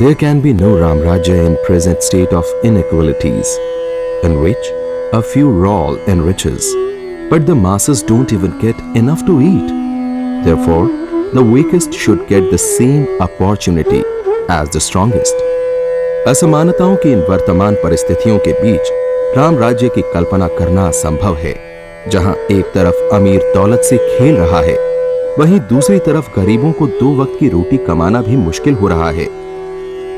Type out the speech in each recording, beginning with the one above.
There can be no Ramrajya in present state of inequalities, in which a few rule and riches, but the masses don't even get enough to eat. Therefore, the weakest should get the same opportunity as the strongest. असमानताओं की इन वर्तमान परिस्थितियों के बीच राम राज्य की कल्पना करना असंभव है, जहां एक तरफ अमीर दौलत से खेल रहा है, वहीं दूसरी तरफ गरीबों को 2 वक्त की रोटी कमाना भी मुश्किल हो रहा है।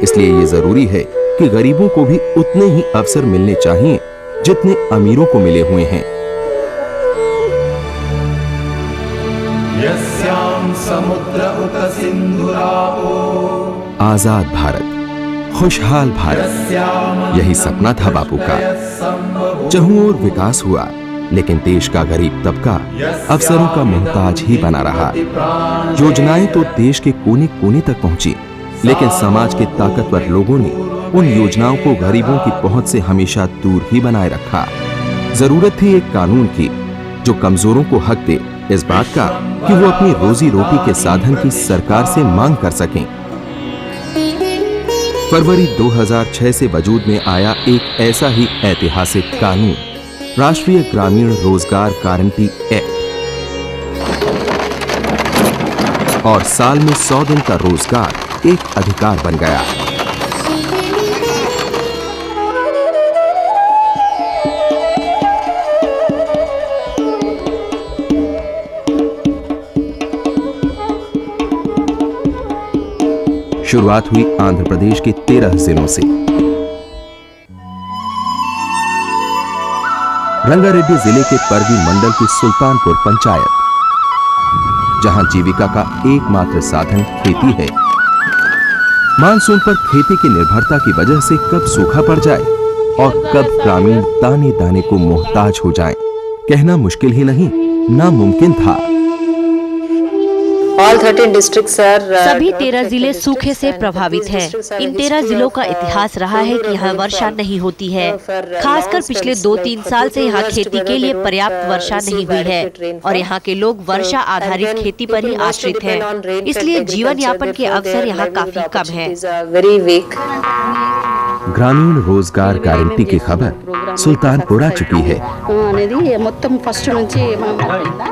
इसलिए ये जरूरी है कि गरीबों को भी उतने ही अवसर मिलने चाहिए जितने अमीरों को मिले हुए हैं। यस्यां समुद्र उत सिंधुरापो, आजाद भारत, खुशहाल भारत, यही सपना था बापू का। चहुं ओर विकास हुआ, लेकिन देश का गरीब तबका अवसरों का मोहताज ही बना रहा। योजनाएं तो देश के कोने कोने तक पहुंची, लेकिन समाज के ताकतवर लोगों ने उन योजनाओं को गरीबों की पहुंच से हमेशा दूर ही बनाए रखा। जरूरत थी एक कानून की जो कमजोरों को हक दे इस बात का कि वो अपनी रोजी रोटी के साधन की सरकार से मांग कर सकें। फरवरी 2006 से वजूद में आया एक ऐसा ही ऐतिहासिक कानून, राष्ट्रीय ग्रामीण रोजगार गारंटी एक्ट, और साल में 100 दिन का रोजगार एक अधिकार बन गया। शुरुआत हुई आंध्र प्रदेश के 13 जिलों से। रंगारेड्डी जिले के परगी मंडल की सुल्तानपुर पंचायत, जहां जीविका का एकमात्र साधन खेती है। मानसून पर खेती की निर्भरता की वजह से कब सूखा पड़ जाए और कब ग्रामीण दाने दाने को मोहताज हो जाएं, कहना मुश्किल ही नहीं, नामुमकिन था। सभी 13 जिले सूखे से प्रभावित हैं। इन 13 जिलों का इतिहास रहा है कि यहाँ वर्षा नहीं होती है। खासकर पिछले 2-3 साल से यहाँ खेती के लिए पर्याप्त वर्षा नहीं हुई है और यहाँ के लोग वर्षा आधारित खेती पर ही आश्रित हैं। इसलिए जीवन यापन के अवसर यहाँ काफी कम हैं। ग्रामीण रोजगार गारंटी की खबर सुल्तानपुर आ चुकी है।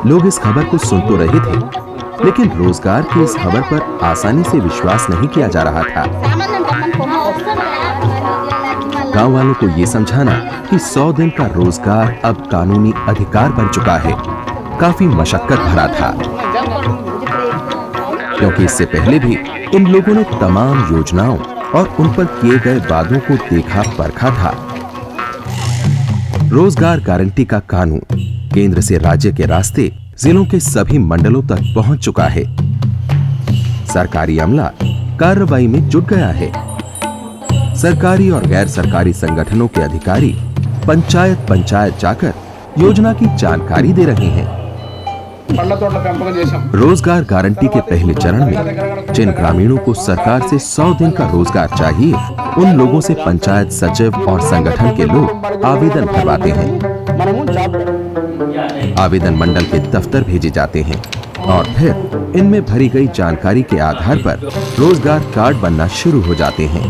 लोग इस खबर को सुन तो रहे थे, लेकिन रोजगार की इस खबर पर आसानी से विश्वास नहीं किया जा रहा था। गांव वालों को ये समझाना कि 100 दिन का रोजगार अब कानूनी अधिकार बन चुका है, काफी मशक्कत भरा था, क्योंकि इससे पहले भी इन लोगों ने तमाम योजनाओं और उन पर किए गए वादों को देखा परखा था। रोजगार गारंटी का कानून केंद्र से राज्य के रास्ते जिलों के सभी मंडलों तक पहुंच चुका है। सरकारी अमला कार्रवाई में जुट गया है। सरकारी और गैर सरकारी संगठनों के अधिकारी पंचायत जाकर योजना की जानकारी दे रहे हैं। रोजगार गारंटी के पहले चरण में जिन ग्रामीणों को सरकार से 100 दिन का रोजगार चाहिए, उन लोगों से पंचायत सचिव और संगठन के लोग आवेदन भरवाते हैं। आवेदन मंडल के दफ्तर भेजे जाते हैं और फिर इनमें भरी गई जानकारी के आधार पर रोजगार कार्ड बनना शुरू हो जाते हैं।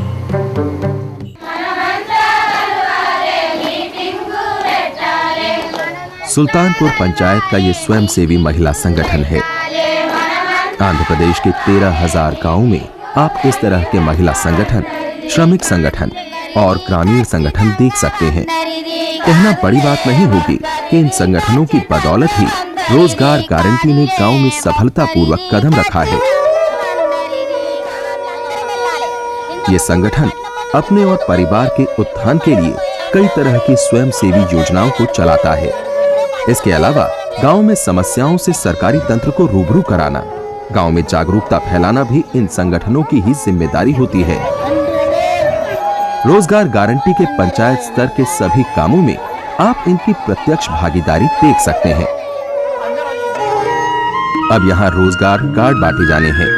सुल्तानपुर पंचायत का ये स्वयंसेवी महिला संगठन है। आंध्र प्रदेश के 13,000 गांवों में आप इस तरह के महिला संगठन, श्रमिक संगठन और ग्रामीण संगठन देख सकते हैं। कहना बड़ी बात नहीं होगी कि इन संगठनों की बदौलत ही रोजगार गारंटी ने गांव में सफलतापूर्वक कदम रखा है। ये संगठन अपने और परिवार के उत्थान के लिए कई तरह की स्वयंसेवी योजनाओं को चलाता है। इसके अलावा गांव में समस्याओं से सरकारी तंत्र को रूबरू कराना, गांव में जागरूकता फैलाना भी इन संगठनों की ही जिम्मेदारी होती है। रोजगार गारंटी के पंचायत स्तर के सभी कामों में आप इनकी प्रत्यक्ष भागीदारी देख सकते हैं। अब यहाँ रोजगार कार्ड बांटे जाने हैं।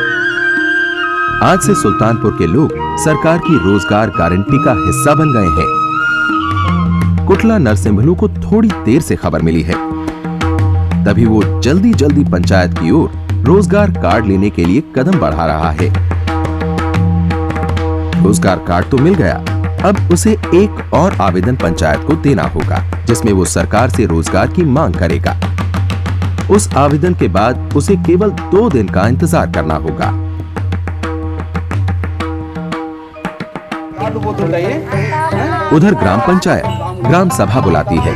आज से सुल्तानपुर के लोग सरकार की रोजगार गारंटी का हिस्सा बन गए हैं। कुटला नरसिम्हलू को थोड़ी देर से खबर मिली है, तभी वो जल्दी जल्दी पंचायत की ओर रोजगार कार्ड लेने के लिए कदम बढ़ा रहा है। रोजगार कार्ड तो मिल गया, अब उसे एक और आवेदन पंचायत को देना होगा जिसमें वो सरकार से रोजगार की मांग करेगा। उस आवेदन के बाद उसे केवल 2 दिन का इंतजार करना होगा। उधर ग्राम पंचायत ग्राम सभा बुलाती है।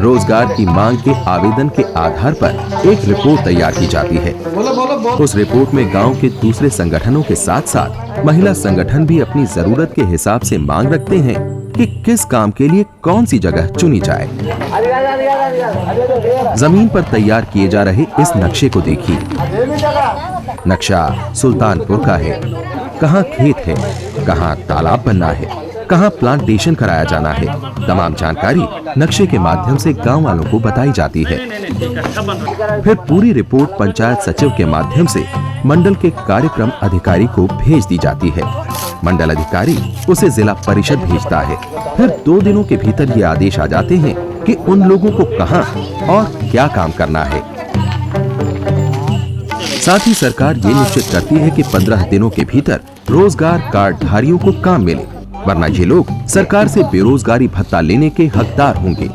रोजगार की मांग के आवेदन के आधार पर एक रिपोर्ट तैयार की जाती है। उस रिपोर्ट में गांव के दूसरे संगठनों के साथ साथ महिला संगठन भी अपनी जरूरत के हिसाब से मांग रखते हैं कि किस काम के लिए कौन सी जगह चुनी जाए। जमीन पर तैयार किए जा रहे इस नक्शे को देखिए। नक्शा सुल्तानपुर का है। कहाँ खेत है, कहाँ तालाब बनना है, कहाँ प्लांटेशन कराया जाना है, तमाम जानकारी नक्शे के माध्यम से गांव वालों को बताई जाती है। फिर पूरी रिपोर्ट पंचायत सचिव के माध्यम से मंडल के कार्यक्रम अधिकारी को भेज दी जाती है। मंडल अधिकारी उसे जिला परिषद भेजता है। फिर 2 दिनों के भीतर ये आदेश आ जाते हैं कि उन लोगों को कहां और क्या काम करना है। साथ ही सरकार ये निश्चित करती है कि 15 दिनों के भीतर रोजगार कार्ड धारियों को काम मिले, वरना ये लोग सरकार से बेरोजगारी भत्ता लेने के हकदार होंगे।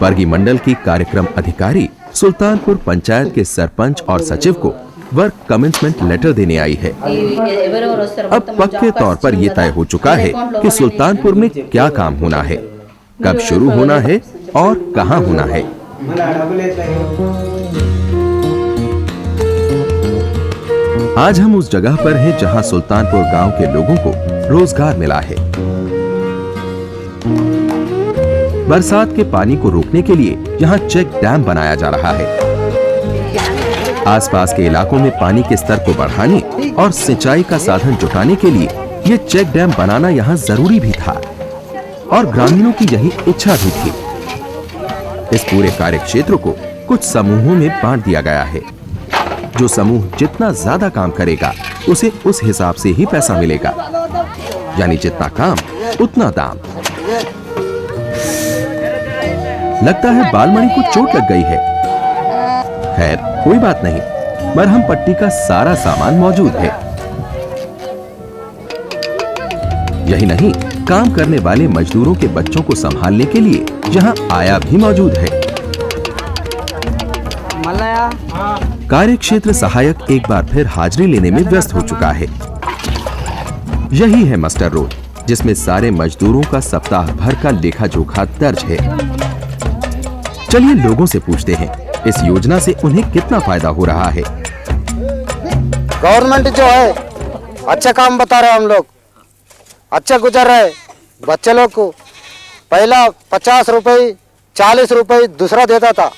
बरगी मंडल की कार्यक्रम अधिकारी सुल्तानपुर पंचायत के सरपंच और सचिव को वर्क कमिटमेंट लेटर देने आई है। अब पक्के तौर पर यह तय हो चुका है कि सुल्तानपुर में क्या काम होना है, कब शुरू होना है और कहां होना है। आज हम उस जगह पर हैं जहां सुल्तानपुर गांव के लोगों को रोजगार मिला है। बरसात के पानी को रोकने के लिए यहाँ चेक डैम बनाया जा रहा है। आसपास के इलाकों में पानी के स्तर को बढ़ाने और सिंचाई का साधन जुटाने के लिए ये चेक डैम बनाना यहाँ जरूरी भी था और ग्रामीणों की यही इच्छा भी थी। इस पूरे कार्य क्षेत्र को कुछ समूहों में बांट दिया गया है। जो समूह जितना ज्यादा काम करेगा उसे उस हिसाब से ही पैसा मिलेगा, यानी जितना काम उतना दाम। लगता है बालमणि को चोट लग गई है। खैर कोई बात नहीं, मरहम पट्टी का सारा सामान मौजूद है। यही नहीं, काम करने वाले मजदूरों के बच्चों को संभालने के लिए यहाँ आया भी मौजूद है। कार्य क्षेत्र सहायक एक बार फिर हाजिरी लेने में व्यस्त हो चुका है। यही है मास्टर रोल, जिसमें सारे मजदूरों का सप्ताह भर का लेखा जोखा दर्ज है। चलिए लोगों से पूछते हैं इस योजना से उन्हें कितना फायदा हो रहा है। गवर्नमेंट जो है अच्छा काम बता रहे हैं, हम लोग अच्छा गुजर रहे। बच्चे लोग को पहला 50 रुपए 40 रुपए दूसरा देता था,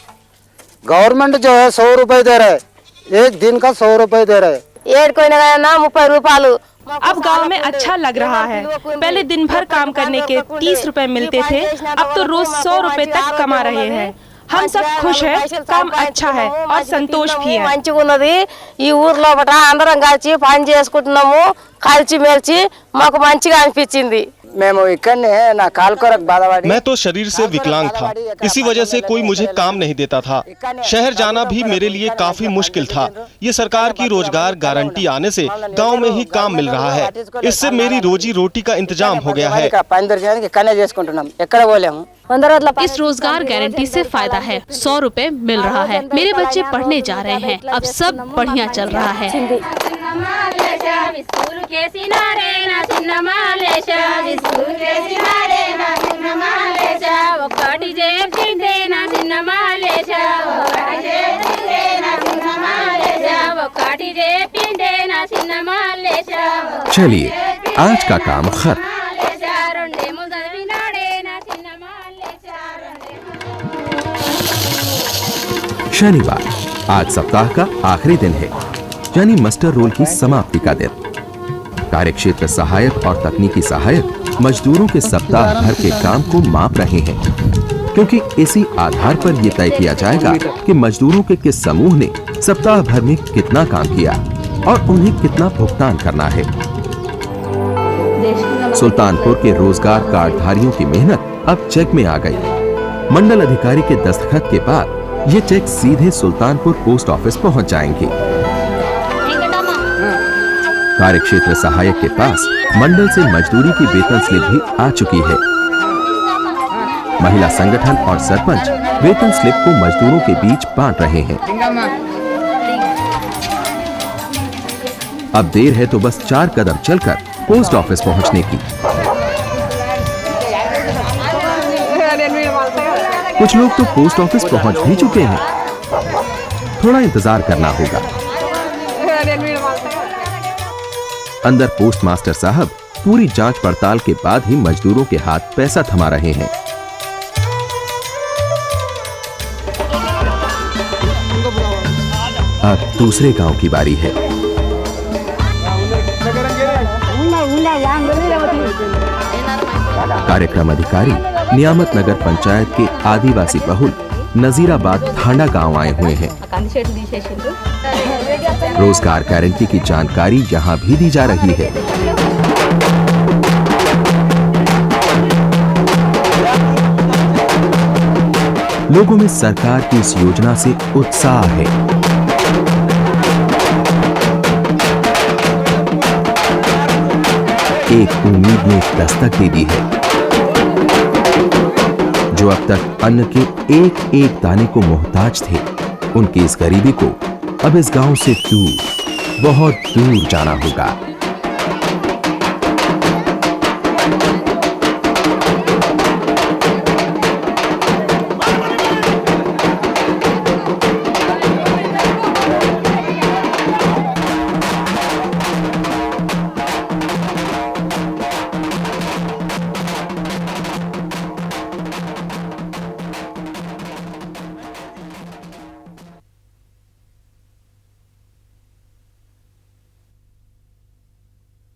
गवर्नमेंट जो है 100 रुपए दे रहे, एक दिन का 100 रुपए दे रहे। 30 రూపాయలు। अब गांव में अच्छा लग रहा है। पहले दिन भर काम करने के 30 रुपए मिलते थे, अब तो रोज 100 रुपए तक कमा रहे हैं। हम सब खुश हैं, काम अच्छा है और संतोष भी है। మంచిగున్నది ఈ ఊర్లో బట అందరం కలిసి పని చేసుకుంటున్నాము, కలిసి మెలిసి మాకు మంచిగా అనిపించింది। మేము ఇక్కడనే నా కాల్కొరకు బాధపడి मैं तो शरीर से विकलांग था, इसी वजह से कोई मुझे काम नहीं देता था। शहर जाना भी मेरे लिए काफी मुश्किल था। ये सरकार की रोजगार गारंटी आने से गांव में ही काम मिल रहा है। इससे मेरी रोजी रोटी का इंतजाम हो गया है। పని దొరికేదానికి ఇక్కడనే చేసుకుంటున్నాం, ఎక్కడ పోలేము। इस रोजगार गारंटी से फायदा है, 100 रुपए मिल रहा है। मेरे बच्चे पढ़ने जा रहे हैं, अब सब बढ़िया चल रहा है। चलिए आज का काम खत्म। शनिवार आज सप्ताह का आखिरी दिन है, यानी मास्टर रोल की समाप्ति का दिन। कार्य क्षेत्र सहायक और तकनीकी सहायक मजदूरों के सप्ताह भर के काम को माप रहे हैं, क्योंकि इसी आधार पर यह तय किया जाएगा कि मजदूरों के किस समूह ने सप्ताह भर में कितना काम किया और उन्हें कितना भुगतान करना है। सुल्तानपुर के रोजगार कार्डधारियों की मेहनत अब चेक में आ गई। मंडल अधिकारी के दस्तखत के बाद ये चेक सीधे सुल्तानपुर पोस्ट ऑफिस पहुंच जाएंगे। कार्यक्षेत्र सहायक के पास मंडल से मजदूरी की वेतन स्लिप भी आ चुकी है। महिला संगठन और सरपंच वेतन स्लिप को मजदूरों के बीच बांट रहे हैं। अब देर है तो बस 4 कदम चलकर पोस्ट ऑफिस पहुंचने की। कुछ लोग तो पोस्ट ऑफिस पहुंच भी चुके हैं। थोड़ा इंतजार करना होगा। अंदर पोस्ट मास्टर साहब पूरी जांच पड़ताल के बाद ही मजदूरों के हाथ पैसा थमा रहे हैं। अब दूसरे गांव की बारी है। कार्यक्रम अधिकारी नियामत नगर पंचायत के आदिवासी बहुल नजीराबाद थांडा गांव आए हुए हैं। रोजगार गारंटी की जानकारी यहां भी दी जा रही है। लोगों में सरकार की इस योजना से उत्साह है। एक उम्मीद ने दस्तक दे दी है। जो अब तक अन्न के एक एक दाने को मोहताज थे, उनकी इस गरीबी को अब इस गांव से दूर, बहुत दूर जाना होगा।